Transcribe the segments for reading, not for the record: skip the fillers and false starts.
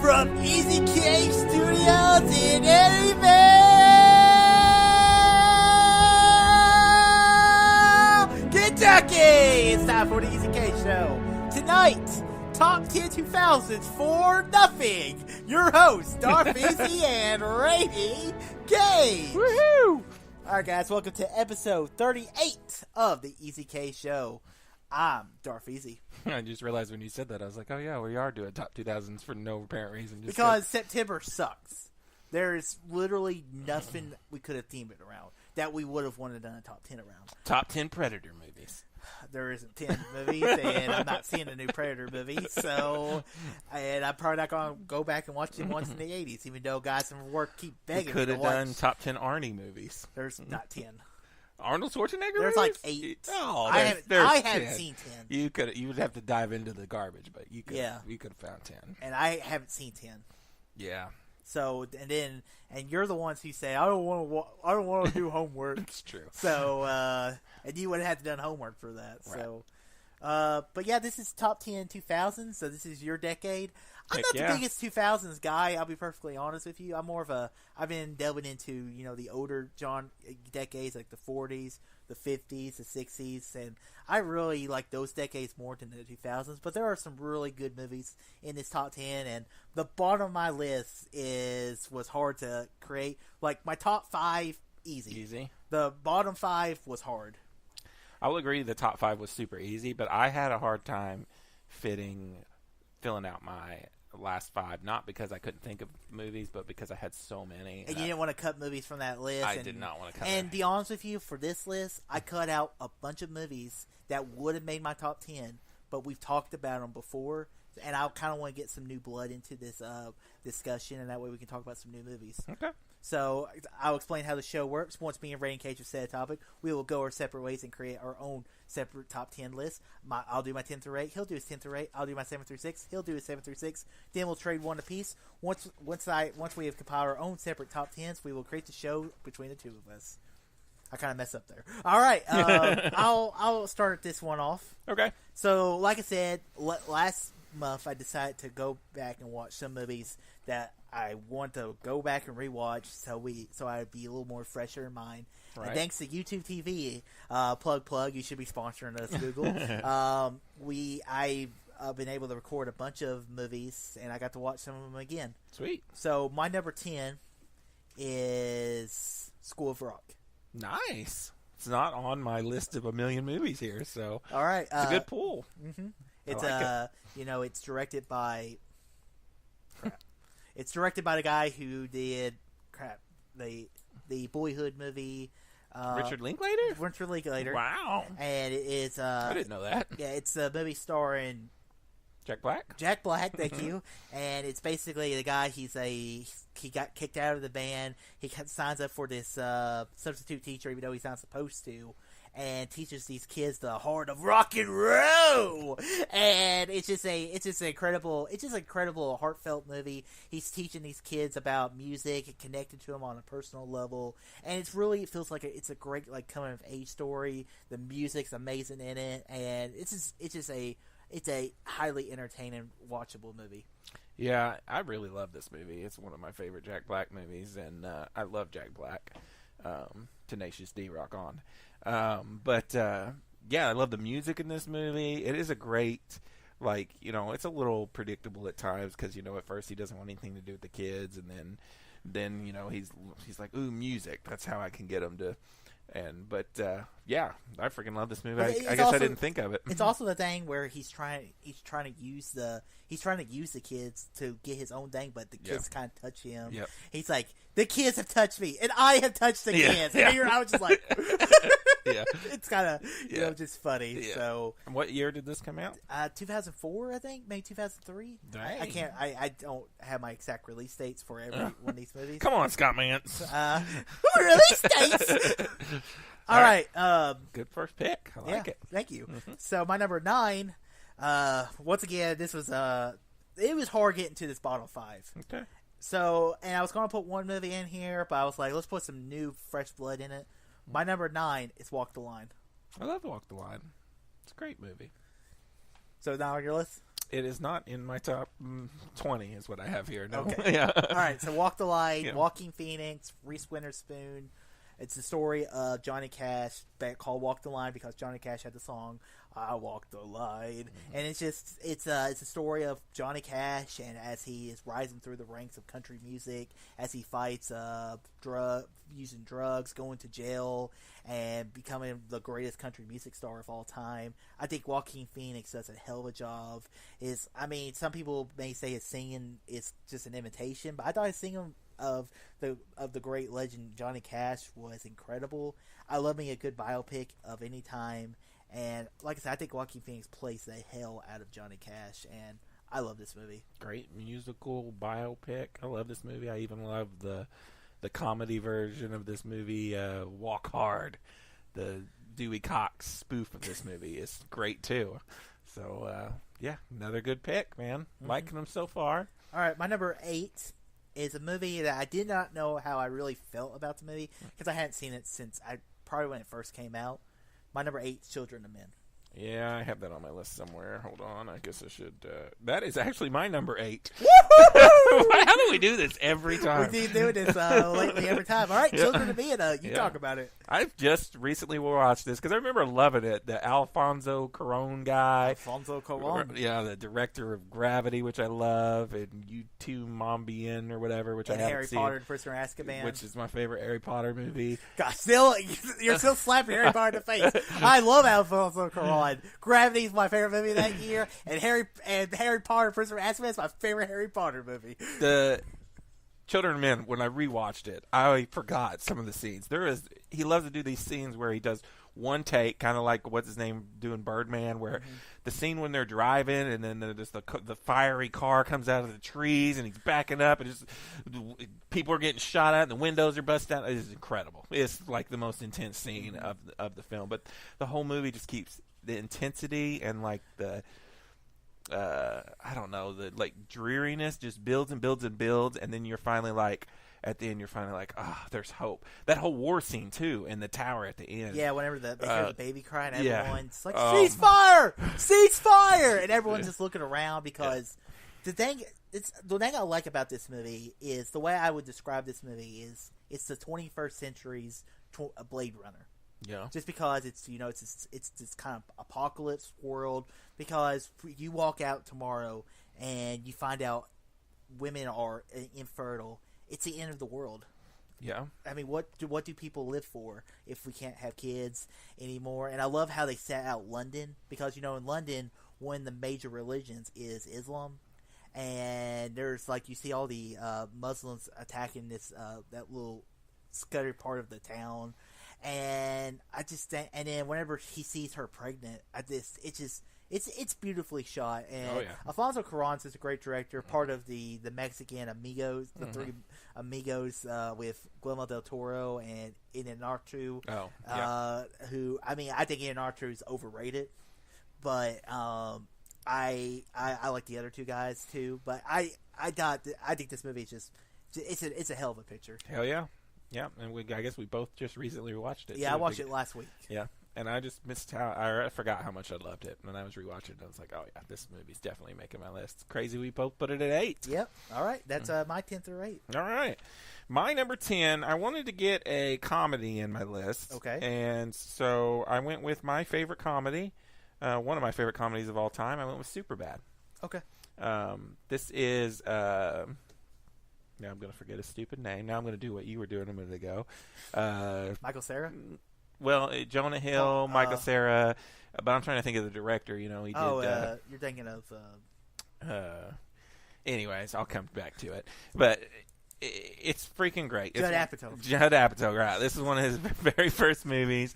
From Easy K Studios in Eryville, Kentucky! It's time for the Easy K Show. Tonight, Top 10 2000s for nothing. Your hosts, Darth Easy and Rainy Gage. Woohoo! Alright guys, welcome to episode 38 of the Easy K Show. I'm Darth Easy. I just realized when you said that, I was like, oh yeah, we are doing top 2000s for no apparent reason. Just because September sucks. There's literally nothing we could have themed it around that we would have wanted to done a top 10 around. Top 10 Predator movies. There isn't 10 movies, and I'm not seeing a new Predator movie, so, and I'm probably not going to go back and watch them once in the 80s, even though guys from work keep begging me to watch. We could have done top 10 Arnie movies. There's not 10. Arnold Schwarzenegger There's movies? like 8. Oh, I haven't seen 10. You would have to dive into the garbage, but you could have found 10. And I haven't seen 10. Yeah. So, and you're the ones who say, I don't want to do homework. It's true. So, and you would have had to done homework for that. Right. So, but yeah, this is top 10 2000s, so this is your decade. I'm not the biggest 2000s guy, I'll be perfectly honest with you. I've been delving into, the older decades, like the 40s, the 50s, the 60s, and I really like those decades more than the 2000s, but there are some really good movies in this top 10, and the bottom of my list was hard to create. Like, my top 5, easy. The bottom 5 was hard. I will agree the top 5 was super easy, but I had a hard time filling out my last 5, not because I couldn't think of movies, but because I had so many. And you didn't want to cut movies from that list. I did not want to cut And be honest with you, for this list, I cut out a bunch of movies that would have made my top 10, but we've talked about them before, and I kind of want to get some new blood into this discussion, and that way we can talk about some new movies. Okay. So I'll explain how the show works. Once me and Ray and Cage have said a topic, we will go our separate ways and create our own separate top 10 list. I'll do my 10 through 8. He'll do his 10 through 8. I'll do my 7 through 6. He'll do his 7 through 6. Then we'll trade one apiece. Once we have compiled our own separate top 10s, we will create the show between the two of us. I kind of messed up there. All right, I'll start this one off. Okay. So, like I said, last month I decided to go back and watch some movies that I want to go back and rewatch, so I'd be a little more fresher in mind. Right. And thanks to YouTube TV, plug, you should be sponsoring us, Google. I've been able to record a bunch of movies, and I got to watch some of them again. Sweet. So my number 10 is School of Rock. Nice. It's not on my list of a million movies here, so all right, it's a good pull. Mm-hmm. It's it's directed by. Crap. It's directed by the guy who did the Boyhood movie. Richard Linklater? Richard Linklater. Wow. And it is I didn't know that. Yeah, it's a movie starring Jack Black? Jack Black, thank you. And it's basically the guy, he got kicked out of the band. He signs up for this substitute teacher, even though he's not supposed to, and teaches these kids the heart of rock and roll. And it's just incredible, heartfelt movie. He's teaching these kids about music and connecting to them on a personal level. And it feels like it's a great coming of age story. The music's amazing in it, and it's a highly entertaining, watchable movie. Yeah, I really love this movie. It's one of my favorite Jack Black movies, and I love Jack Black. Tenacious D, rock on. Yeah, I love the music in this movie. It is a great, it's a little predictable at times because, at first he doesn't want anything to do with the kids, and then he's like, ooh, music. That's how I can get him to. Yeah, I freaking love this movie. I guess I didn't think of it. It's also the thing where he's trying to use the kids to get his own thing, but the kids kind of touch him. Yep. He's like, the kids have touched me, and I have touched the kids. And I was just like, yeah, it's kind of just funny. Yeah. So, and what year did this come out? 2004, I think, maybe 2003. Dang. I can't. I don't have my exact release dates for every one of these movies. Come on, Scott Mance. Release dates. All right. Good first pick. I like it. Thank you. Mm-hmm. So my number 9. Once again, this was it was hard getting to this bottom 5. Okay. So, and I was going to put one movie in here, but I was like, let's put some new, fresh blood in it. My number 9 is Walk the Line. I love Walk the Line. It's a great movie. So now on your list? It is not in my top 20 is what I have here. No. Okay. Yeah. All right, so Walk the Line, Yeah. Walking Phoenix, Reese Witherspoon. It's the story of Johnny Cash called Walk the Line because Johnny Cash had the song I Walk the Line. And it's a story of Johnny Cash and as he is rising through the ranks of country music, as he fights using drugs, going to jail, and becoming the greatest country music star of all time. I think Joaquin Phoenix does a hell of a job. Some people may say his singing is just an imitation, but I thought his singing of the great legend Johnny Cash was incredible. I love me a good biopic of any time, and like I said, I think Joaquin Phoenix plays the hell out of Johnny Cash, and I love this movie. Great musical biopic. I love this movie. I even love the comedy version of this movie, Walk Hard. The Dewey Cox spoof of this movie is great too. So yeah, another good pick, man. Liking them so far. All right, my number 8 is a movie that I did not know how I really felt about the movie because I hadn't seen it since probably when it first came out. My number 8 is Children of Men. Yeah, I have that on my list somewhere. Hold on. I guess I should. That is actually my number 8. How do we do this every time? We keep doing this lately every time. All right, Yeah. Children of Men, you talk about it. I've just recently watched this because I remember loving it. The Alfonso Cuarón guy. Alfonso Cuarón. Yeah, the director of Gravity, which I love, and U2 Mon Bien or whatever, which And I haven't Harry seen. Potter and Prisoner of Azkaban. Which is my favorite Harry Potter movie. God, you're still slapping Harry Potter in the face. I love Alfonso Cuarón. Gravity is my favorite movie that year, and Harry Potter and Prisoner of Azkaban is my favorite Harry Potter movie. The Children of Men, when I rewatched it, I forgot some of the scenes. He loves to do these scenes where he does one take, kind of like what's his name doing Birdman, where the scene when they're driving and then the fiery car comes out of the trees and he's backing up and just people are getting shot at and the windows are busted out. It's incredible. It's like the most intense scene of the film, but the whole movie just keeps the intensity and like the I don't know, the like dreariness just builds and builds and builds, and then you're finally like at the end you're finally like, there's hope. That whole war scene too in the tower at the end. Yeah, whenever they hear the baby cry and everyone's like, Um, cease fire! Cease fire! And everyone's just looking around because the thing I like about this movie is the way I would describe this movie is it's the 21st century's Blade Runner. Yeah. Just because it's this kind of apocalypse world. Because you walk out tomorrow and you find out women are infertile, it's the end of the world. Yeah. I mean, what do people live for if we can't have kids anymore? And I love how they set out London because in London one of the major religions is Islam, and there's like you see all the Muslims attacking this that little scattered part of the town. And I just think, and then whenever he sees her pregnant, it's beautifully shot. And Alfonso Cuarón is a great director, part of the Mexican Amigos, the three Amigos with Guillermo del Toro and Inarritu. Who I think Inarritu is overrated, but I like the other two guys too. But I think this movie is just it's a hell of a picture. Hell yeah. Yeah, and I guess we both just recently watched it. Yeah, I watched it last week. Yeah, and I just missed I forgot how much I loved it. When I was rewatching it, I was like, oh yeah, this movie's definitely making my list. It's crazy we both put it at 8. Yep. All right, that's my 10 through 8. All right. My number 10, I wanted to get a comedy in my list. Okay. And so I went with my favorite comedy, one of my favorite comedies of all time. I went with Superbad. Okay. This is... now I'm going to forget a stupid name. Now I'm going to do what you were doing a minute ago. Michael Cera? Well, Jonah Hill, Michael Cera, but I'm trying to think of the director. He did... you're thinking of... anyways, I'll come back to it. But it's freaking great. Judd Apatow. Judd Apatow, right. This is one of his very first movies.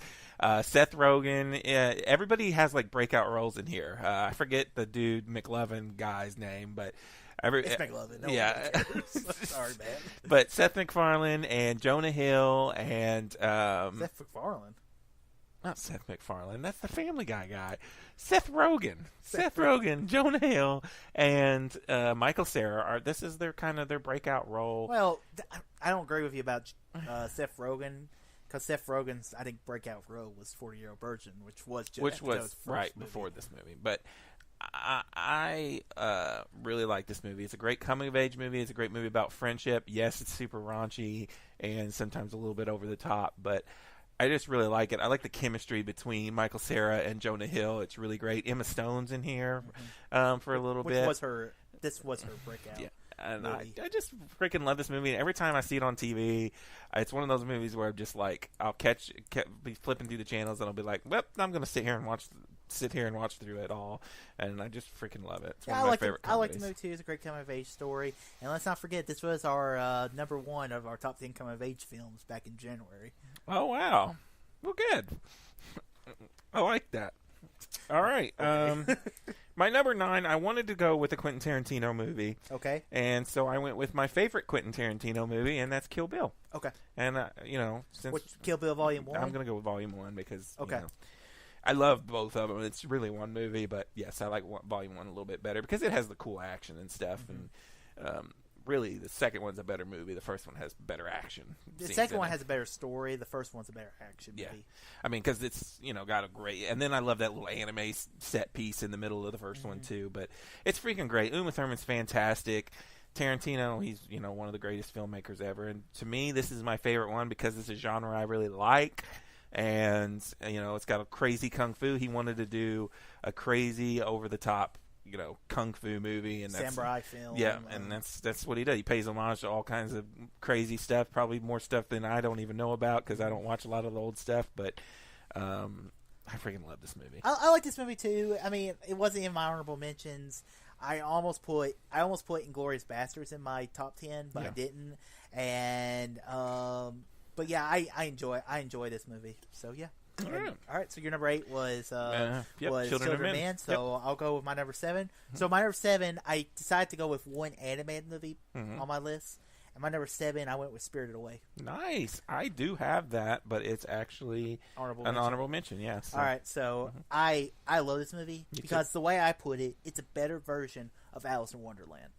Seth Rogen. Everybody has like breakout roles in here. I forget the dude McLovin guy's name, but... It's McLovin. No Sorry, man. But Seth MacFarlane and Jonah Hill and... Seth MacFarlane? Not Seth MacFarlane. That's the Family guy. Seth Rogen. Seth Rogen, Jonah Hill, and Michael Cera. This is their breakout role. Well, I don't agree with you about Seth Rogen. Because Seth Rogen's, I think, breakout role was 40-Year-Old Virgin, which was right before this movie. But I really like this movie. It's a great coming of age movie. It's a great movie about friendship. Yes, it's super raunchy and sometimes a little bit over the top, but I just really like it. I like the chemistry between Michael Cera and Jonah Hill. It's really great. Emma Stone's in here for a little bit. This was her breakout. Yeah. And I just freaking love this movie. Every time I see it on TV, it's one of those movies where I'm just like, I'll be flipping through the channels, and I'll be like, well, I'm going to sit here and watch through it all, and I just freaking love it. It's one of my favorite comedies. I like the movie too. It's a great coming of age story, and let's not forget this was our number one of our top 10 coming of age films back in January. Oh wow, well good. I like that. All right. Okay. My number 9, I wanted to go with a Quentin Tarantino movie. Okay. And so I went with my favorite Quentin Tarantino movie, and that's Kill Bill. Okay. And, since Kill Bill Volume 1? I'm going to go with Volume 1 because, okay. I love both of them. It's really one movie, but yes, I like Volume 1 a little bit better because it has the cool action and stuff. Mm-hmm. And really, the second one's a better movie. The first one has better action. The second one has a better story. The first one's a better action movie. Yeah. I mean, because it's, got a great... And then I love that little anime set piece in the middle of the first one, too. But it's freaking great. Uma Thurman's fantastic. Tarantino, he's, one of the greatest filmmakers ever. And to me, this is my favorite one because it's a genre I really like. And, it's got a crazy kung fu. He wanted to do a crazy, over-the-top kung fu movie and samurai film. Yeah, and that's what he does. He pays homage to all kinds of crazy stuff, probably more stuff than I don't even know about because I don't watch a lot of the old stuff. But I freaking love this movie. I like this movie too. I mean, it wasn't in my honorable mentions. I almost put Inglourious Basterds in my top 10, but I didn't. And but yeah, I enjoy this movie. So yeah. All right, so your number 8 was Children of Men. So I'll go with my number 7. Mm-hmm. So my number 7, I decided to go with one animated movie on my list, and my number 7, I went with Spirited Away. Nice. I do have that, but it's actually honorable mention. Yeah. So. All right, so I love this movie because the way I put it, it's a better version of Alice in Wonderland.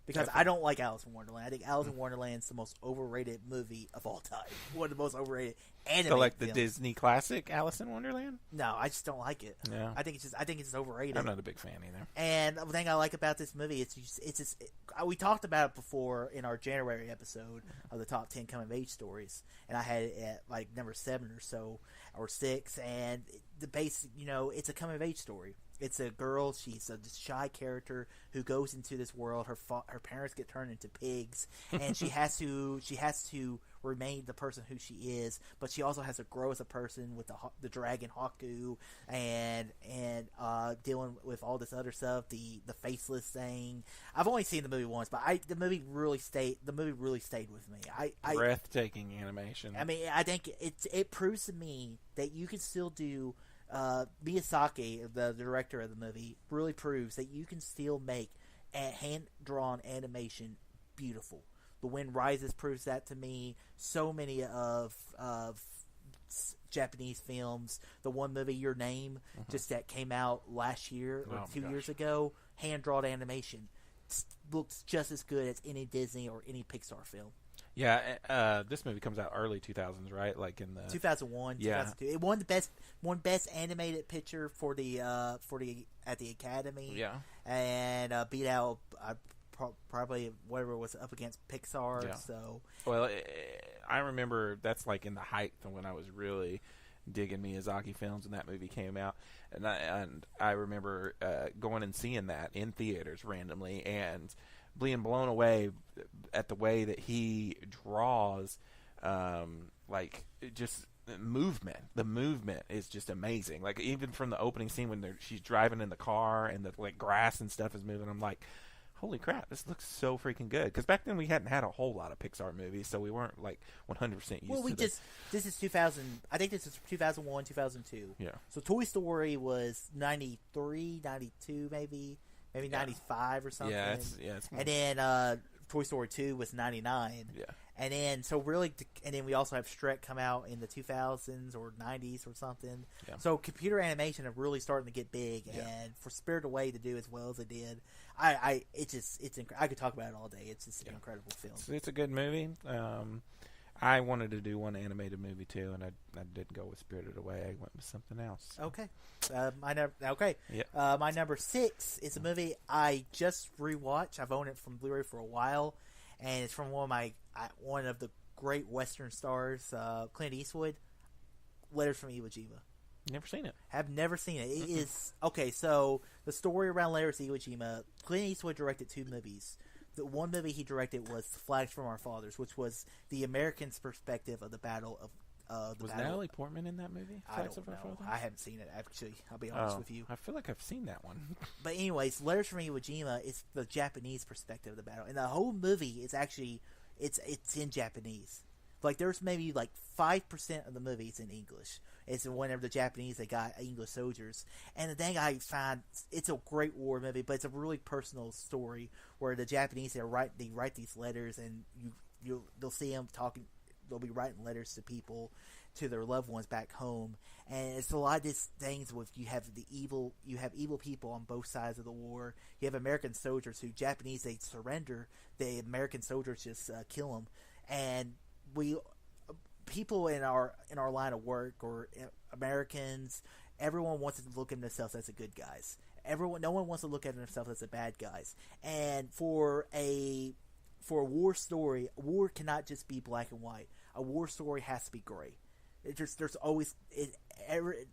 Because I don't like Alice in Wonderland. I think Alice in Wonderland is the most overrated movie of all time. One of the most overrated animated So like the films. Disney classic Alice in Wonderland? No, I just don't like it. Yeah. I think it's just overrated. I'm not a big fan either. And the thing I like about this movie is we talked about it before in our January episode of the top 10 coming of age stories, and I had it at like number 7 or so or 6, and the basic, it's a coming of age story. It's a girl. She's a shy character who goes into this world. Her parents get turned into pigs, and she has to remain the person who she is. But she also has to grow as a person with the dragon Haku, and dealing with all this other stuff. The faceless thing. I've only seen the movie once, but the movie really stayed with me. Breathtaking animation. I mean, I think it proves to me that you can still do. Miyazaki, the director of the movie, really proves that you can still make a hand-drawn animation beautiful. The Wind Rises proves that to me. So many of Japanese films. The one movie, Your Name, just that came out last year or 2 years ago, hand-drawn animation. Looks just as good as any Disney or any Pixar film. Yeah, this movie comes out early 2000s, right? Like in the 2001, 2002. It won best animated picture for the at the Academy. Yeah, and beat out probably whatever was up against Pixar. Yeah. So I remember that's like in the height of when I was really digging Miyazaki films when that movie came out, and I remember going and seeing that in theaters randomly and being blown away at the way that he draws, like just movement. The movement is just amazing. Like even from the opening scene when she's driving in the car and the grass and stuff is moving, I'm like, holy crap, this looks so freaking good. Because back then we hadn't had a whole lot of Pixar movies, so we weren't like 100% used to this. This is 2000. I think this is 2001, 2002. Yeah. So Toy Story was 93, 92 maybe 95 or something. Yeah, it's and then Toy Story 2 was 99. Yeah. And then and then we also have Shrek come out in the 2000s or 90s or something. Yeah. So computer animation are really starting to get big, and for Spirited Away to do as well as it did, I could talk about it all day. It's just an incredible film. It's a good movie. I wanted to do one animated movie too, and I didn't go with Spirited Away. I went with something else. Okay. Yeah. My number 6 is a movie I just rewatched. I've owned it from Blu-ray for a while, and it's from one of the great Western stars, Clint Eastwood. Letters from Iwo Jima. Never seen it. Have never seen it. It is okay. So the story around Letters from Iwo Jima. Clint Eastwood directed 2 movies. The one movie he directed was Flags from Our Fathers, which was the Americans' perspective of the Battle of. Was Natalie Portman in that movie? I don't know. I haven't seen it, actually. I'll be honest with you. I feel like I've seen that one. But anyways, Letters from Iwo Jima is the Japanese perspective of the battle, and the whole movie is actually it's in Japanese. Like there's maybe like 5% of the movie is in English. It's whenever the Japanese they got English soldiers, and the thing I find it's a great war movie, but it's a really personal story where the Japanese they write these letters, and they'll see them talking. They'll be writing letters to people, to their loved ones back home, and it's a lot of these things with you have evil people on both sides of the war. You have American soldiers who Japanese they surrender, the American soldiers just kill them, and people in our line of work or Americans, everyone wants to look at themselves as the good guys. No one wants to look at themselves as the bad guys. And for a war story, war cannot just be black and white. A war story has to be gray.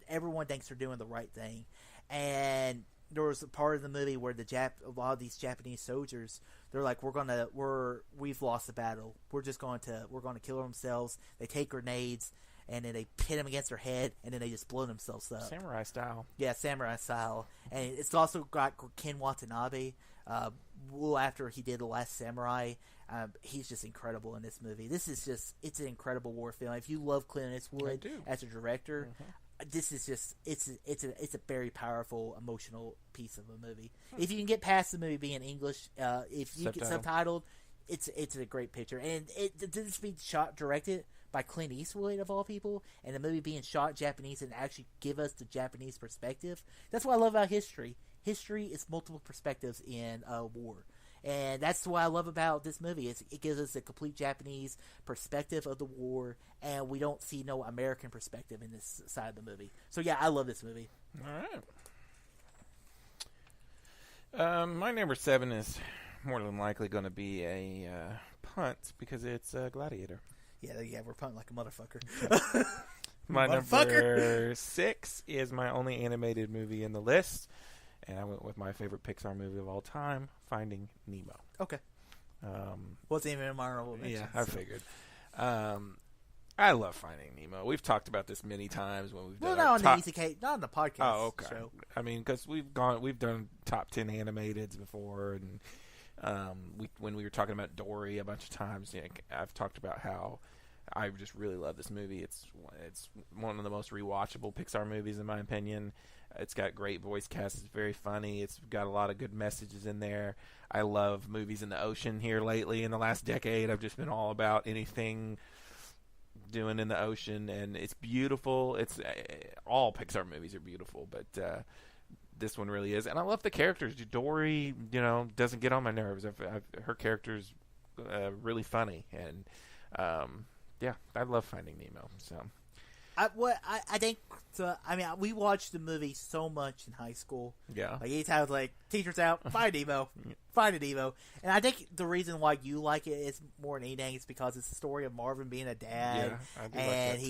Everyone thinks they're doing the right thing, and there was a part of the movie where a lot of these Japanese soldiers, they're like, we've lost the battle. We're going to kill themselves. They take grenades and then they pit them against their head and then they just blow themselves up. Samurai style. Yeah, samurai style. And it's also got Ken Watanabe. After he did The Last Samurai, he's just incredible in this movie. It's an incredible war film. If you love Clint Eastwood as a director, this is just it's a very powerful emotional piece of a movie. If you can get past the movie being English, if you get subtitled, it's a great picture. And this being directed by Clint Eastwood of all people, and the movie being shot Japanese and actually give us the Japanese perspective. That's what I love about history. History is multiple perspectives in war. And that's what I love about this movie. It gives us a complete Japanese perspective of the war, and we don't see no American perspective in this side of the movie. So yeah, I love this movie. All right. My number 7 is more than likely going to be a punt because it's Gladiator. Yeah, we're punting like a motherfucker. My number 6 is my only animated movie in the list. And I went with my favorite Pixar movie of all time, Finding Nemo. Okay. Wasn't even in my honorable mention. Yeah, I figured. I love Finding Nemo. We've talked about this many times when we've done not on the podcast show. I mean, because we've done top 10 animateds before, and when we were talking about Dory a bunch of times, I've talked about how I just really love this movie. It's one of the most rewatchable Pixar movies in my opinion. It's got great voice cast. It's very funny. It's got a lot of good messages in there. I love movies in the ocean here lately. In the last decade, I've just been all about anything doing in the ocean, and it's beautiful. It's all Pixar movies are beautiful, but this one really is. And I love the characters. Dory, doesn't get on my nerves. Her character's really funny, and yeah, I love Finding Nemo. So. I think so. I mean, we watched the movie so much in high school. Yeah. Like anytime it's like teacher's out, find Nemo, find Nemo. And I think the reason why you like it is more than anything is because it's the story of Marvin being a dad, I do and like that too.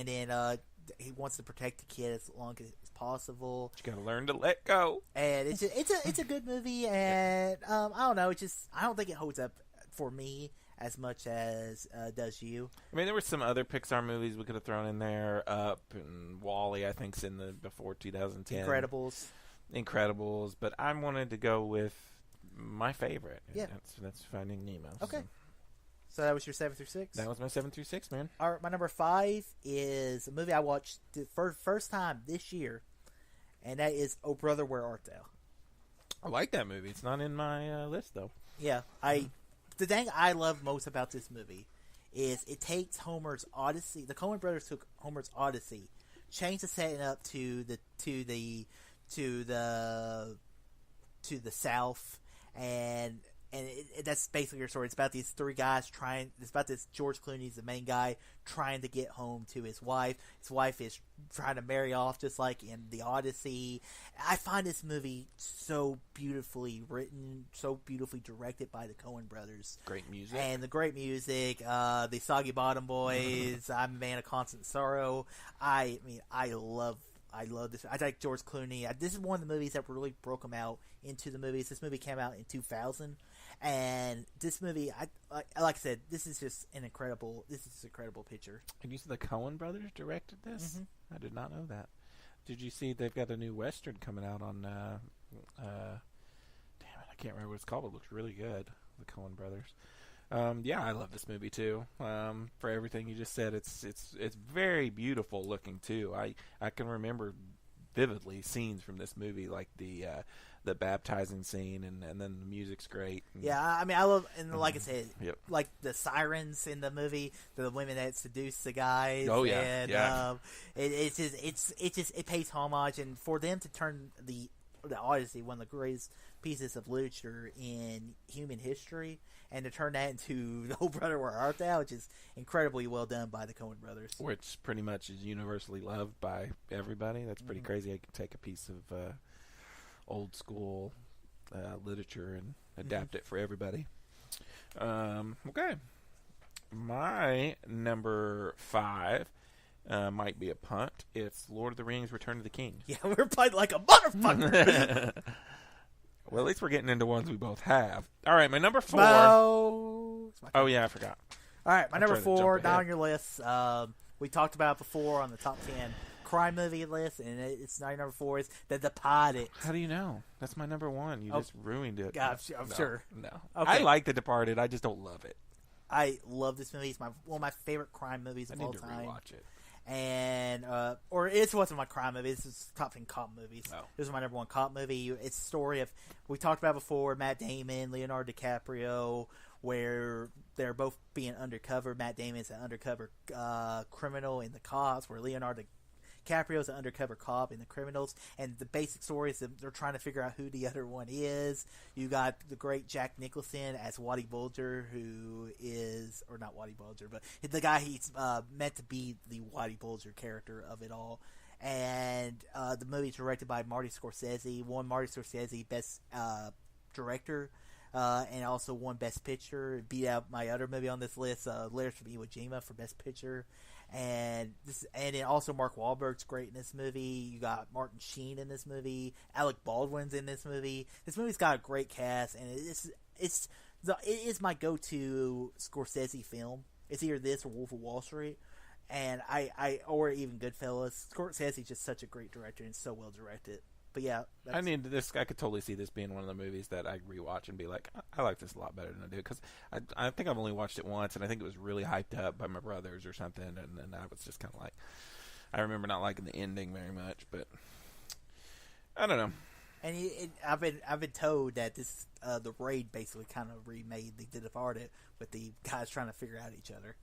then he wants to protect the kid as long as possible. You gotta learn to let go. And it's a good movie, and I don't know. I don't think it holds up for me as much as does you. I mean, there were some other Pixar movies we could have thrown in there. Up and WALL-E, I think, is in the before 2010. Incredibles, but I wanted to go with my favorite. Yeah, that's Finding Nemo. Okay, so that was your 7 through 6. That was my 7 through 6, man. All right, my number 5 is a movie I watched for first time this year, and that is Oh Brother, Where Art Thou? I like that movie. It's not in my list though. Yeah, The thing I love most about this movie is it takes Homer's Odyssey. The Coen brothers took Homer's Odyssey, changed the setting up to the South, and and that's basically your story. It's about these three guys it's about this George Clooney's the main guy trying to get home to his wife. His wife is trying to marry off, just like in The Odyssey. I find this movie so beautifully written, so beautifully directed by the Coen brothers. Great music. And the great music, the Soggy Bottom Boys, I'm a Man of Constant Sorrow. I mean, I love this. I like George Clooney. This is one of the movies that really broke him out into the movies. This movie came out in 2000, and this movie, like I said, this is just an incredible picture. And you said the Coen brothers directed this? Mm-hmm. I did not know that. Did you see they've got a new Western coming out on? Damn it, I can't remember what it's called. It looks really good. The Coen brothers. Yeah, I love this movie too. For everything you just said, it's very beautiful looking too. I can remember vividly scenes from this movie, like the baptizing scene, and then the music's great. Yeah, I mean, I love, and like I said, yep. like the sirens in the movie, the women that seduce the guys. Oh yeah, and, yeah. It pays homage, and for them to turn the Odyssey, one of the greatest pieces of literature in human history, and to turn that into Oh Brother Where Art Thou, which is incredibly well done by the Coen brothers. Which pretty much is universally loved by everybody. That's pretty crazy. I can take a piece of old school literature and adapt it for everybody. Okay. My number 5 might be a punt. It's Lord of the Rings Return of the King. Yeah, we're playing like a motherfucker. Well, at least we're getting into ones we both have. All right, my number 4. Oh, yeah, I forgot. All right, my number 4, down on your list. We talked about it before on the top 10 crime movie list, and it's not your number 4. It's The Departed. How do you know? That's my number 1. You just ruined it. Yeah, I'm sure. No. Okay. I like The Departed. I just don't love it. I love this movie. It's one of my favorite crime movies of all time. I need to rewatch it. And or it's wasn't my crime movie. This is top 10 cop movies. Oh. This is my number 1 cop movie. It's a story of, we talked about before, Matt Damon, Leonardo DiCaprio, where they're both being undercover. Matt Damon's an undercover criminal in the cops, where Leonardo DiCaprio's an undercover cop in the criminals. And the basic story is that they're trying to figure out who the other one is. You got the great Jack Nicholson as Waddy Bulger, who is, or not Waddy Bulger, but the guy he's meant to be the Waddy Bulger character of it all. And the movie is directed by Marty Scorsese. Won Marty Scorsese Best Director, and also won Best Picture. Beat out my other movie on this list, Letters from Iwo Jima, for Best Picture. And then also Mark Wahlberg's great in this movie. You got Martin Sheen in this movie. Alec Baldwin's in this movie. This movie's got a great cast, and it is my go-to Scorsese film. It's either this or Wolf of Wall Street, and or even Goodfellas. Scorsese's just such a great director and so well directed. But yeah, I could totally see this being one of the movies that I rewatch and be like, I like this a lot better than I do, because I think I've only watched it once, and I think it was really hyped up by my brothers or something, and then I was just kind of like, I remember not liking the ending very much, but I don't know. And I've been told that this the Raid basically kind of remade The Departed with the guys trying to figure out each other.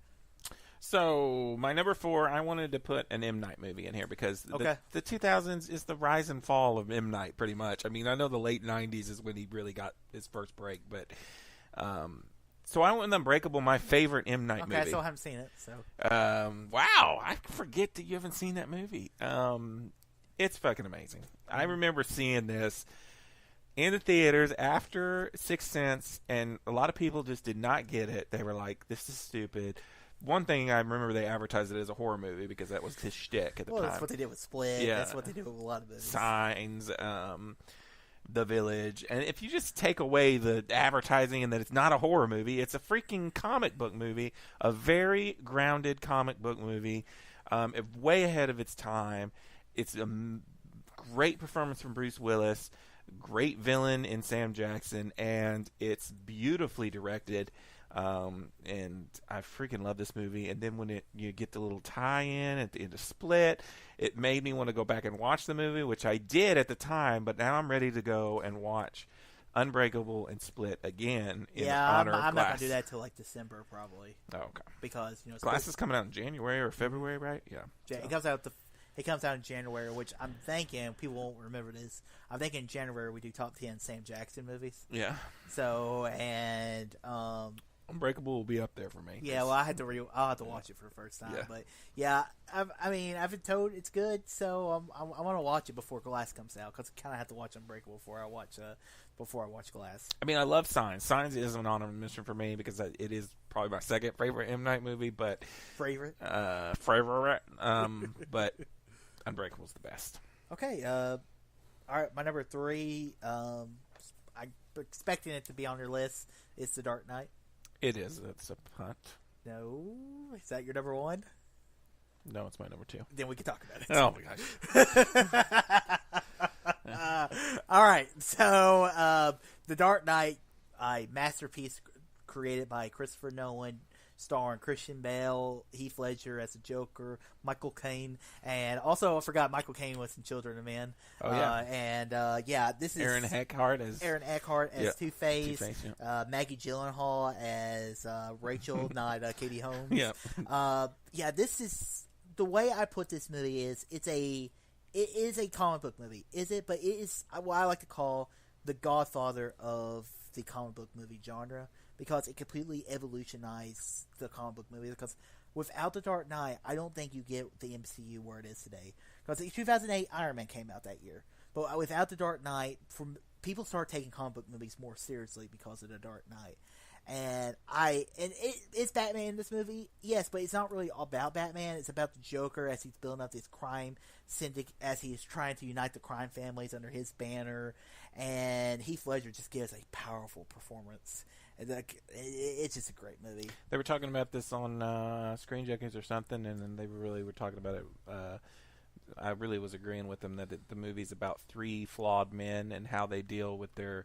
So, my number 4, I wanted to put an M. Night movie in here because the 2000s is the rise and fall of M. Night, pretty much. I mean, I know the late 90s is when he really got his first break, but so I went with Unbreakable, my favorite M. Night movie. Okay, I still haven't seen it, so. Wow, I forget that you haven't seen that movie. It's fucking amazing. I remember seeing this in the theaters after Sixth Sense, and a lot of people just did not get it. They were like, this is stupid. One thing I remember, they advertised it as a horror movie because that was his shtick at the time. Well, that's what they did with Split. Yeah. That's what they do with a lot of movies. Signs, The Village. And if you just take away the advertising and that it's not a horror movie, it's a freaking comic book movie, a very grounded comic book movie, way ahead of its time. It's a great performance from Bruce Willis, great villain in Sam Jackson, and it's beautifully directed. And I freaking love this movie. And then when you get the little tie-in at the end of Split, it made me want to go back and watch the movie, which I did at the time, but now I'm ready to go and watch Unbreakable and Split again in honor of Glass. I'm not going to do that till like December probably. Oh, okay. Because, Glass is coming out in January or February, right? Yeah. It comes out It comes out in January, which I'm thinking people won't remember this. I'm thinking in January we do top 10 Sam Jackson movies. Yeah. So and Unbreakable will be up there for me. Yeah, well, I'll have to watch it for the first time. Yeah. But yeah, I've been told it's good, so I want to watch it before Glass comes out because I kind of have to watch Unbreakable before I watch Glass. I mean, I love Signs. Signs is an honorable mention for me because it is probably my second favorite M. Night movie, but favorite. But Unbreakable's the best. Okay. All right, my number 3. I'm expecting it to be on your list. Is The Dark Knight. It is. It's a punt. No, is that your number 1? No, it's my number 2. Then we can talk about it. Oh my gosh. All right. So, The Dark Knight, a masterpiece created by Christopher Nolan, starring Christian Bale, Heath Ledger as the Joker, Michael Caine, and also I forgot Michael Caine was in Children of Men. Oh yeah. This is Aaron Eckhart as Two-Face, yeah. Maggie Gyllenhaal as Rachel, not Katie Holmes. Yeah. This is the way I put this movie is it is a comic book movie, is it? But it is what I like to call the godfather of the comic book movie genre, because it completely evolutionized the comic book movie. Because without The Dark Knight, I don't think you get the MCU where it is today. Because in 2008, Iron Man came out that year. But without The Dark Knight, people started taking comic book movies more seriously because of The Dark Knight. And it's Batman in this movie, yes, but it's not really about Batman. It's about the Joker as he's building up this crime syndicate, as he's trying to unite the crime families under his banner. And Heath Ledger just gives a powerful performance. It's just a great movie. They were talking about this on Screen Junkies or something, and then they really were talking about it. I really was agreeing with them that the movie's about 3 flawed men and how they deal with their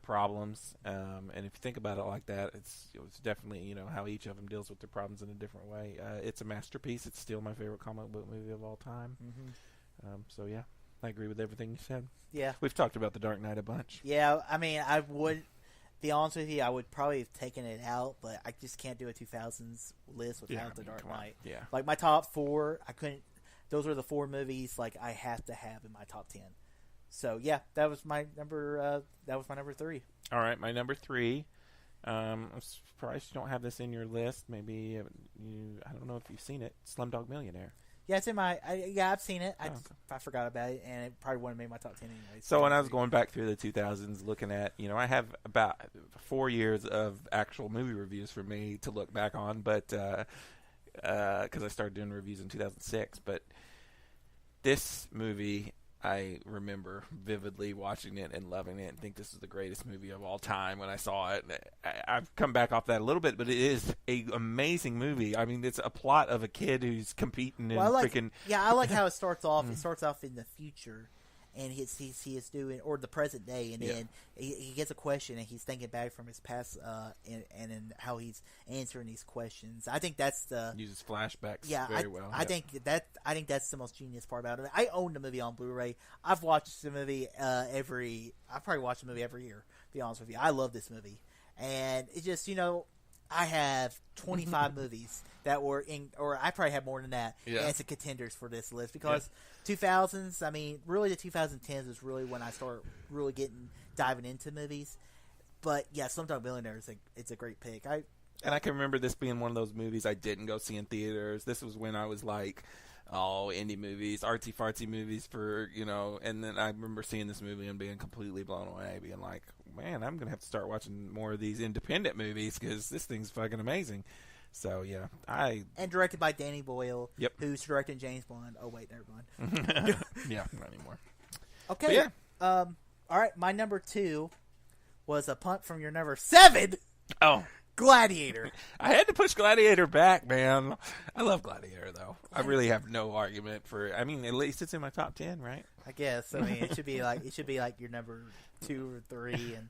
problems. And if you think about it like that, it's definitely, how each of them deals with their problems in a different way. It's a masterpiece. It's still my favorite comic book movie of all time. Mm-hmm. So yeah, I agree with everything you said. Yeah. We've talked about The Dark Knight a bunch. Yeah, I mean, I would be honest with you, I would probably have taken it out, but I just can't do a 2000s list without The Dark Knight. Yeah. Like my top 4, I couldn't. Those are the 4 movies like I have to have in my top 10. So yeah, that was my number. That was my number 3. All right, my number 3. I'm surprised you don't have this in your list. Maybe I don't know if you've seen it. Slumdog Millionaire. Yeah, it's in my. I've seen it. I forgot about it, and it probably wouldn't have made my top 10 anyway. So when I was going back through the 2000s, looking at, I have about 4 years of actual movie reviews for me to look back on, but because I started doing reviews in 2006. But this movie, I remember vividly watching it and loving it and think this is the greatest movie of all time when I saw it. I've come back off that a little bit, but it is an amazing movie. I mean, it's a plot of a kid who's competing in freaking... Yeah, I like how it starts off. It starts off in the future, and he is doing, or the present day, and then he gets a question, and he's thinking back from his past, and how he's answering these questions. I think that's the uses flashbacks very well. I think that's the most genius part about it. I own the movie on Blu-ray. I've watched the movie I probably watch the movie every year. To be honest with you, I love this movie, and it just I have 25 movies that were in, or I probably have more than that, as a contenders for this list, because 2000s, I mean, really the 2010s is really when I start really diving into movies. But yeah, Slumdog Millionaire it's a great pick. And I can remember this being one of those movies I didn't go see in theaters. This was when I was like, indie movies, artsy-fartsy movies and then I remember seeing this movie and being completely blown away, being like, man, I'm going to have to start watching more of these independent movies because this thing's fucking amazing. So, yeah. And directed by Danny Boyle, yep, who's directing James Bond. Oh, wait, never mind. Yeah, not anymore. Okay. But yeah. All right, my number 2 was a punt from your number 7. Oh. Gladiator. I had to push Gladiator back, man. I love Gladiator, though. I really have no argument for. I mean, at least it's in my top 10, right? I guess. I mean, it should be like your number 2 or 3. And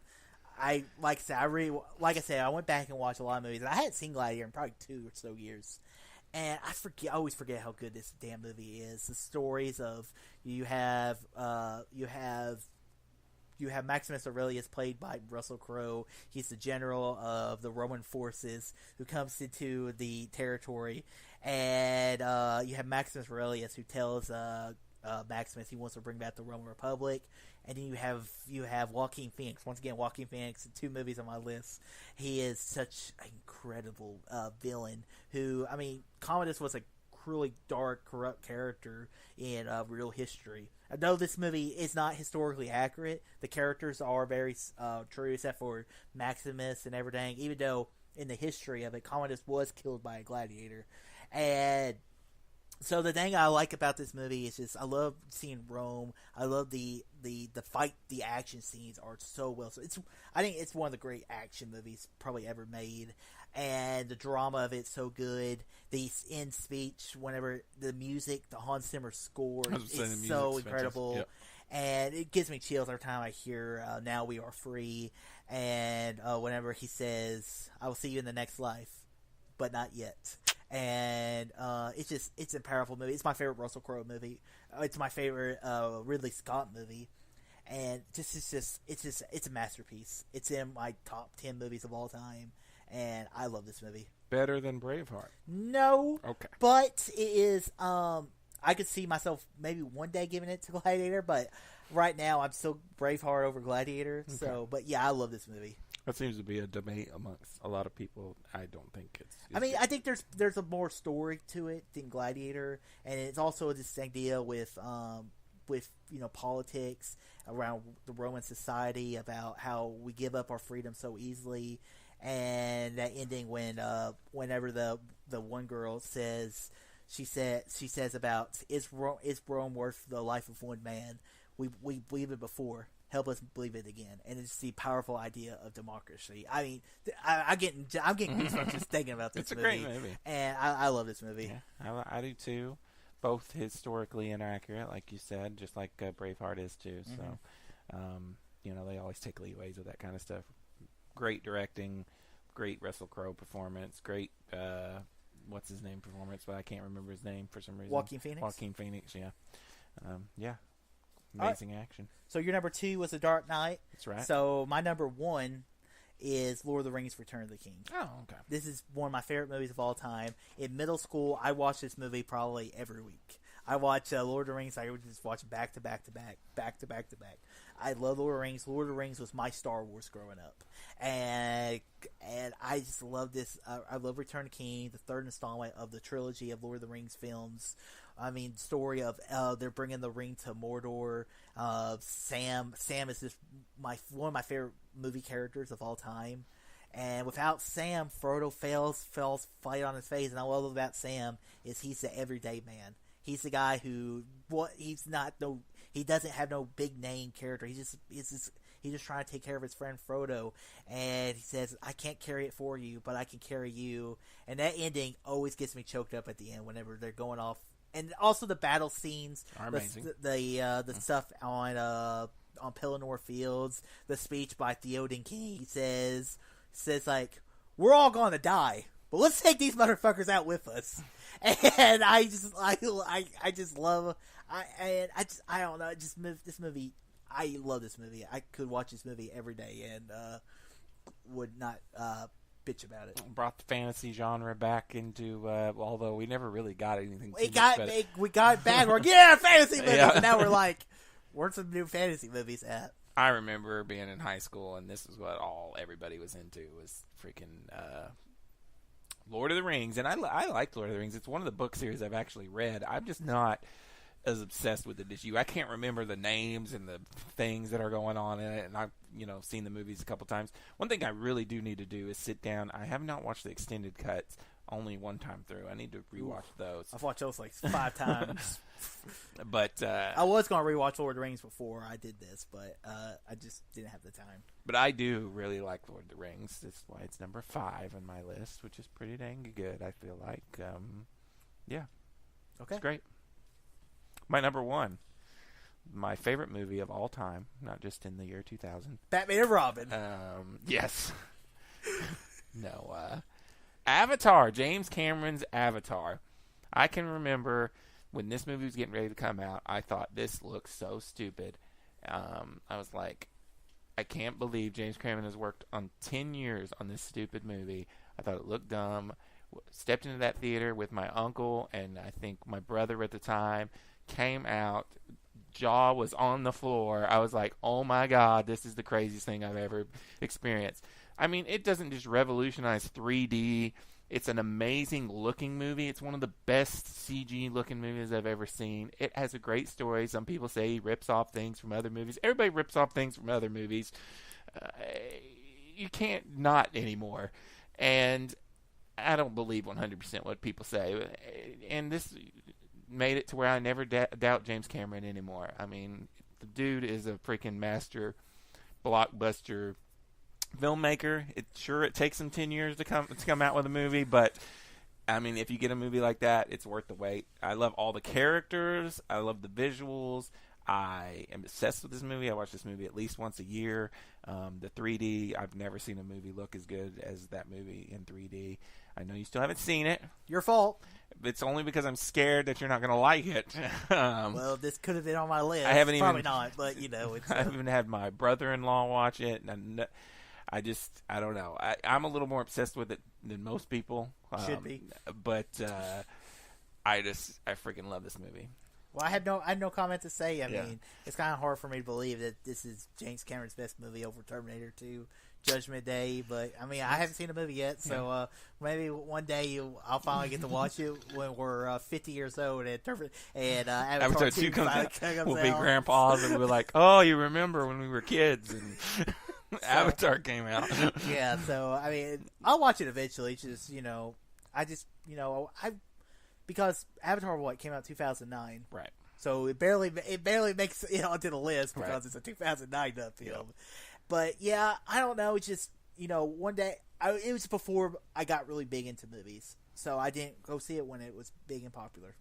I went back and watched a lot of movies, and I hadn't seen Gladiator in probably 2 or so years. And I always forget how good this damn movie is. The stories of you have you have Maximus Aurelius, played by Russell Crowe. He's the general of the Roman forces who comes into the territory, and you have Maximus Aurelius, who tells Maximus he wants to bring back the Roman Republic. And then you have Joaquin Phoenix. Once again, Joaquin Phoenix, 2 movies on my list. He is such an incredible villain who, I mean, Commodus was a cruelly dark, corrupt character in real history. I know this movie is not historically accurate. The characters are very true, except for Maximus and everything, even though in the history of it, Commodus was killed by a gladiator. And so the thing I like about this movie is just I love seeing Rome. I love the fight. The action scenes are so well. So I think it's one of the great action movies probably ever made, and the drama of it's so good. The end speech, whenever the music, the Hans Zimmer score is so incredible, yep. And it gives me chills every time I hear "Now We Are Free," and whenever he says, "I will see you in the next life, but not yet." And it's a powerful movie. It's my favorite Russell Crowe movie. It's my favorite Ridley Scott movie, and it's a masterpiece. It's in my top 10 movies of all time, and I love this movie. Better than Braveheart? No. Okay. But it is. I could see myself maybe one day giving it to Gladiator, but right now I'm still Braveheart over Gladiator. Okay. So, but yeah, I love this movie. That seems to be a debate amongst a lot of people. I don't think it's I mean, I think there's a more story to it than Gladiator, and it's also this idea with politics around the Roman society, about how we give up our freedom so easily, and that ending when whenever the one girl says about is Rome worth the life of one man? We believe it before. Help us believe it again, and it's the powerful idea of democracy. I mean, I'm getting goosebumps just thinking about this movie. It's a great movie, and I love this movie. Yeah, I do too. Both historically inaccurate, like you said, just like Braveheart is too. Mm-hmm. So, they always take leeways with that kind of stuff. Great directing, great Russell Crowe performance, great what's his name performance, but I can't remember his name for some reason. Joaquin Phoenix, yeah. Yeah. Amazing action. So your number 2 was The Dark Knight. That's right. So my number 1 is Lord of the Rings: Return of the King. Oh, okay. This is one of my favorite movies of all time. In middle school, I watched this movie probably every week. I watch Lord of the Rings. I would just watch back to back to back. I love Lord of the Rings. Lord of the Rings was my Star Wars growing up, and I just love this. I love Return of the King, the third installment of the trilogy of Lord of the Rings films. I mean, story of they're bringing the ring to Mordor. Sam is just one of my favorite movie characters of all time. And without Sam, Frodo falls flat on his face. And all I love about Sam is he's the everyday man. He's the guy who he doesn't have no big name character. He's just trying to take care of his friend Frodo. And he says, "I can't carry it for you, but I can carry you." And that ending always gets me choked up at the end whenever they're going off. And also the battle scenes, are amazing. The stuff on Pelennor Fields, the speech by Theoden King. He says like, "We're all going to die, but let's take these motherfuckers out with us." And I don't know, this movie. I love this movie. I could watch this movie every day and would not bitch about it. Brought the fantasy genre back into, although we never really got anything. We got it back. We're like, fantasy movies. Yeah. And now we're like, where's some new fantasy movies at? I remember being in high school, and this is what everybody was into, was freaking Lord of the Rings. And I liked Lord of the Rings. It's one of the book series I've actually read. I'm just not as obsessed with it as you. I can't remember the names and the things that are going on in it, and I've seen the movies a couple times. One thing I really do need to do is sit down. I have not watched the extended cuts, only one time through. I need to rewatch those. I've watched those like 5 times. But I was going to rewatch Lord of the Rings before I did this, but I just didn't have the time. But I do really like Lord of the Rings. That's why it's number 5 on my list, which is pretty dang good, I feel like. Yeah. Okay. It's great. My number 1, my favorite movie of all time, not just in the year 2000. Batman and Robin. Yes. No. Avatar, James Cameron's Avatar. I can remember when this movie was getting ready to come out, I thought, this looks so stupid. I was like, I can't believe James Cameron has worked on 10 years on this stupid movie. I thought it looked dumb. Stepped into that theater with my uncle and I think my brother at the time. Came out. Jaw was on the floor. I was like, oh my God, this is the craziest thing I've ever experienced. I mean, it doesn't just revolutionize 3D. It's an amazing looking movie. It's one of the best CG looking movies I've ever seen. It has a great story. Some people say he rips off things from other movies. Everybody rips off things from other movies. You can't not anymore. And I don't believe 100% what people say. And this made it to where I never doubt James Cameron anymore. I mean, the dude is a freaking master blockbuster filmmaker. It takes him 10 years to come out with a movie, but I mean, if you get a movie like that, it's worth the wait. I love all the characters. I love the visuals. I am obsessed with this movie. I watch this movie at least once a year. The 3D, I've never seen a movie look as good as that movie in 3D. I know you still haven't seen it. Your fault. It's only because I'm scared that you're not going to like it. Well, this could have been on my list. I haven't Probably not, but you know. I haven't had my brother-in-law watch it. And I don't know. I'm a little more obsessed with it than most people. Should be. But I freaking love this movie. Well, I had no comment to say. I mean, it's kind of hard for me to believe that this is James Cameron's best movie over Terminator 2, Judgment Day. But I mean, I haven't seen the movie yet, so maybe one day I'll finally get to watch it when we're 50 years old and Avatar 2 comes out. We'll be grandpas and we're like, oh, you remember when we were kids and Avatar came out. Yeah, so I mean, I'll watch it eventually. Because Avatar came out 2009, right? So it barely makes it onto the list because it's a 2009 film. Yep. But yeah, I don't know. It's just one day it was before I got really big into movies, so I didn't go see it when it was big and popular.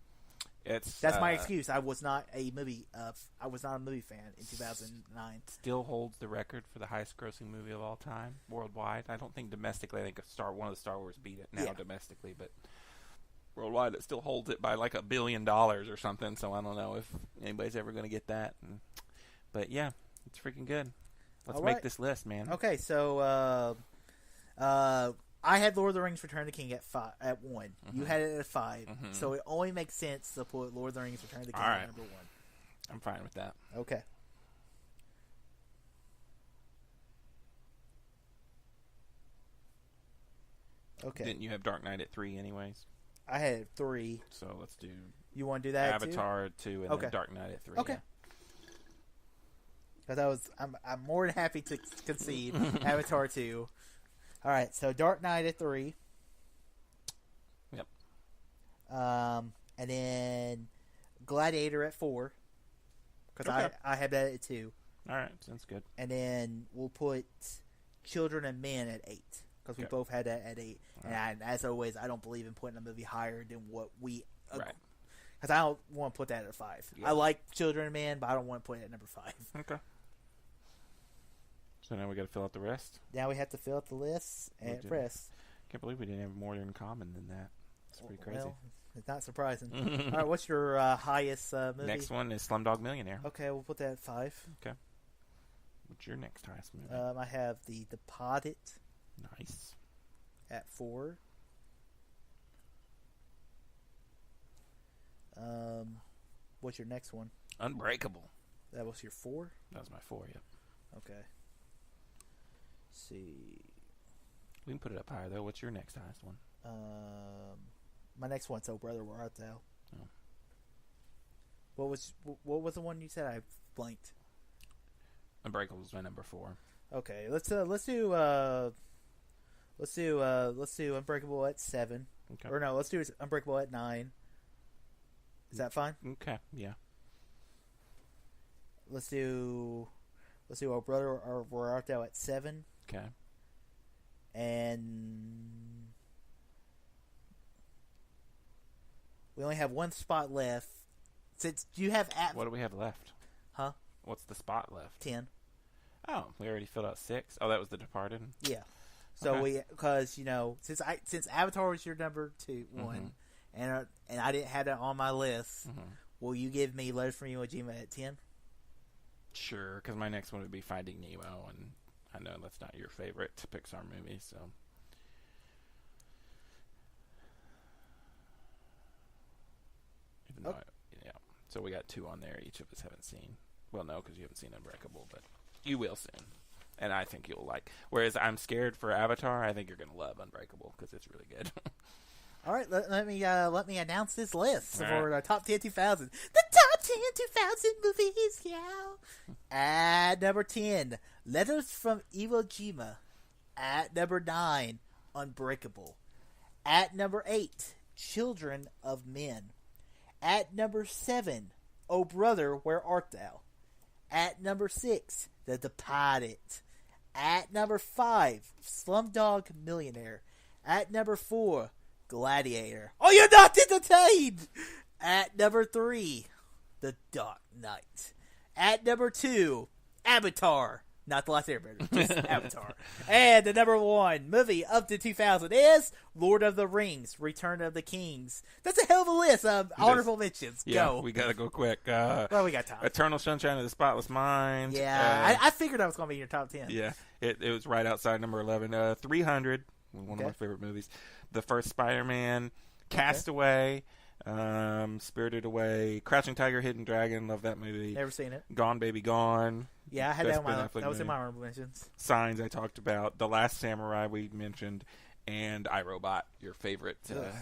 That's my excuse. I was not a movie fan in 2009. Still holds the record for the highest grossing movie of all time worldwide. I don't think domestically. I think one of the Star Wars beat it now domestically, but worldwide it still holds it by like $1 billion or something. So I don't know if anybody's ever going to get that. But yeah, it's freaking good. Let's make this list, man. Okay, so I had Lord of the Rings: Return of the King at 1. Mm-hmm. You had it at 5. Mm-hmm. So it only makes sense to put Lord of the Rings: Return of the King at number 1. I'm fine with that. Okay. Okay. Didn't you have Dark Knight at 3 anyways? I had 3. So let's do... You want to do that Avatar at 2 and then Dark Knight at 3. Okay. Because I'm more than happy to concede Avatar 2. All right, so Dark Knight at 3. Yep. And then Gladiator at 4. Because I have that at 2. All right, sounds good. And then we'll put Children and Men at 8. Because we both had that at 8. All and as always, I don't believe in putting a movie higher than what we... Right. Because I don't want to put that at 5. Yeah. I like Children and Men, but I don't want to put it at number 5. Okay. So now we got to fill out the rest. Now we have to fill out the list and press. Can't believe we didn't have more in common than that. It's pretty crazy. Well, it's not surprising. All right, what's your highest movie? Next one is Slumdog Millionaire. Okay, we'll put that at 5. Okay. What's your next highest movie? I have The Departed. Nice. At 4. What's your next one? Unbreakable. That was your 4? That was my 4, yep. Okay. Let's see. We can put it up higher, though. What's your next highest one? My next one's Oh Brother, Where Art Thou? Oh. What was the one you said? I blanked. Unbreakable was my number 4. Okay, let's do Unbreakable at 7. Okay. Or no, let's do Unbreakable at 9. Is that fine? Okay, yeah. Let's do Oh Brother, Where Art Thou at 7. Okay. And we only have one spot left. Since you have what do we have left? Huh? What's the spot left? 10. Oh, we already filled out 6. Oh, that was The Departed. Yeah. So because since Avatar was your number 1, and I didn't have that on my list, will you give me Letters from Iwo Jima at 10? Sure, because my next one would be Finding Nemo, and I know that's not your favorite Pixar movie, so. Even though yeah. So we got 2 on there each of us haven't seen. Well, no, because you haven't seen Unbreakable, but you will soon. And I think you'll like. Whereas I'm scared for Avatar, I think you're going to love Unbreakable because it's really good. All right, let me announce this list All for right. the top 10 2000. The top 10 2000 movies, yeah. At number 10, Letters from Iwo Jima. At number 9, Unbreakable. At number 8, Children of Men. At number 7, Oh Brother, Where Art Thou? At number 6, The Departed. At number 5, Slumdog Millionaire. At number 4, Gladiator. Oh, you're not entertained! At number 3, The Dark Knight. At number 2, Avatar. Not The Last Airbender, just Avatar. And the number 1 movie of the 2000 is Lord of the Rings, Return of the Kings. That's a hell of a list of honorable mentions. Yeah, Go. we got to go quick. Well, we got time. Eternal Sunshine of the Spotless Mind. Yeah, I figured that was going to be in your top 10. Yeah, it was right outside number 11. 300, one of my favorite movies. The first Spider-Man, Castaway, Spirited Away, Crouching Tiger, Hidden Dragon. Love that movie. Never seen it. Gone Baby Gone. Yeah, I had Best that on my Ben Affleck that was in movie. my honorable mentions. Signs I talked about. The Last Samurai we mentioned. And iRobot, your favorite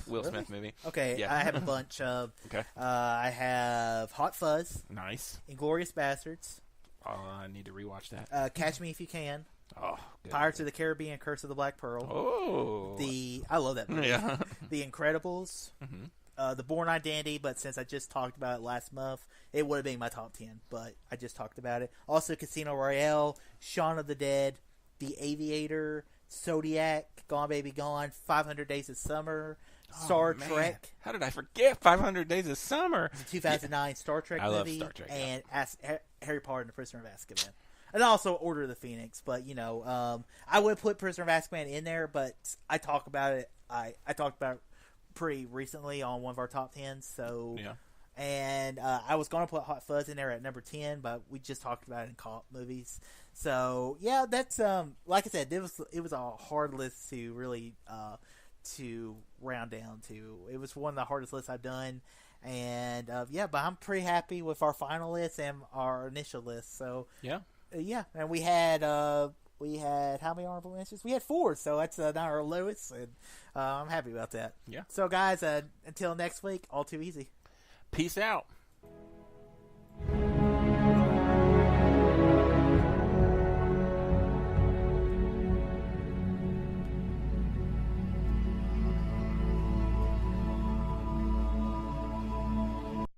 Will Smith movie. Okay, Yeah. I have a bunch of. Okay. I have Hot Fuzz, Nice. Inglourious Bastards, I need to rewatch that. Catch Me If You Can, Oh, good. Pirates of the Caribbean, Curse of the Black Pearl. Oh. I love that movie. Yeah. The Incredibles, The Bourne Identity, but since I just talked about it last month, it would have been my top 10, but I just talked about it. Also, Casino Royale, Shaun of the Dead, The Aviator, Zodiac, Gone Baby Gone, 500 Days of Summer, Star Trek. How did I forget 500 Days of Summer? The 2009 Star Trek I love movie, Star Trek, and Harry Potter and the Prisoner of Azkaban. And also Order of the Phoenix, but I would put Prisoner of Azkaban in there, but I talk about it. I talked about it pretty recently on one of our top 10s. So Yeah. And I was going to put Hot Fuzz in there at number 10, but we just talked about it in cop movies. So yeah, that's like I said, it was a hard list to really to round down to. It was one of the hardest lists I've done, and yeah, but I'm pretty happy with our final list and our initial list. So Yeah. Yeah, and we had how many honorable mentions? We had 4, so that's not our lowest, and I'm happy about that. Yeah. So guys, until next week, all too easy. Peace out.